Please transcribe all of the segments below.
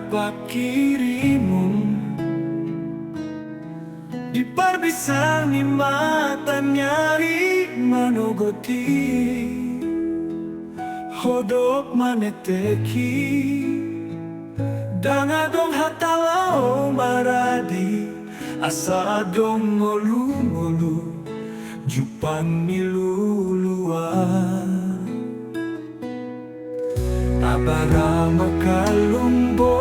dapat kirimu diperbisani mata nyari manogoti hodok maneteki dangadong hatalao maradi asa adong ngolu-ngolu jupan niluluan abara makalumbo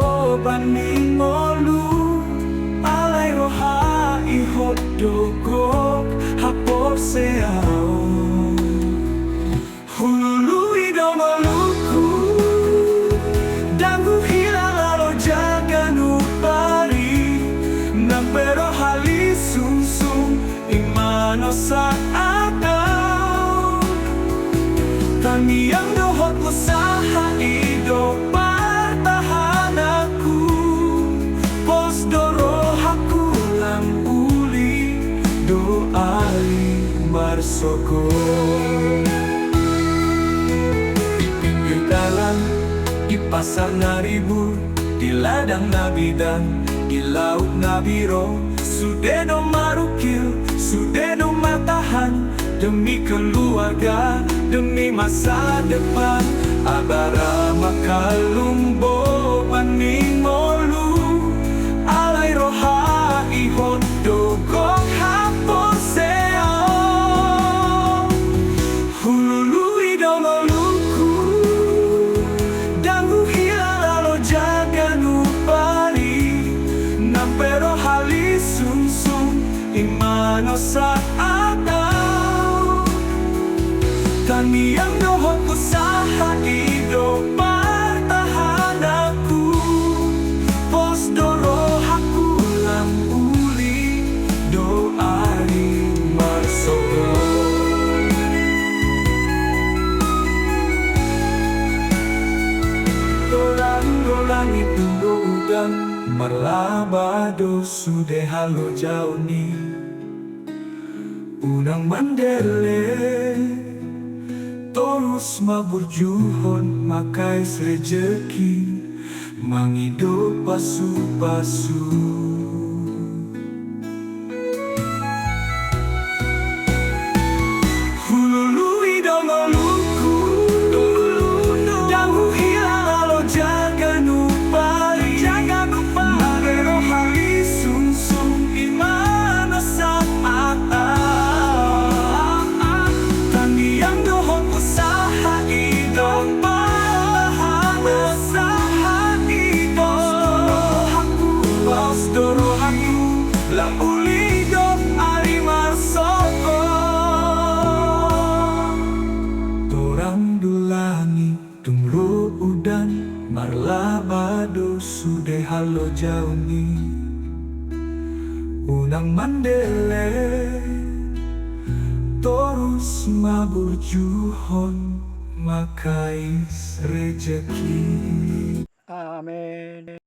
baning ngolu alay roha ihot dogok hapor seao hulului domoluku dangu hilang alo jaga nupari nampero hali sungsung imano sa atau tangiang dohot usaha ido partahan aku pos doro haku lang uli doali marsoko di dalam di pasar naribu di ladang nabidan di laut nabiro sudeno marukil sudeno matahan demi keluarga demi masa depan abara makalumbo paning molu alay roha ihot dogok hapon seo hulului domoluku dangu hilang alo jaga nupari nampero hali sungsung imano sa atau tangiang dohot usaha ido partahan aku pos doro haku lang uli doari marsoko dolang itu udang marlabado sude halo jauh ni unang mandele terus maburjuhon makais rejeki mangido pasu-pasu hulului domoluku dangu hilang alo jaga nupari mabero hali sungsung imana sa mata tangiang dohot usaha idong partahan usaha idong paus doro haku lang uli dong ari marsoko torang dulangi tungro udan marlabado sude halo jauh ni unang mandele terus maburjuhon makais rejeki. Amin.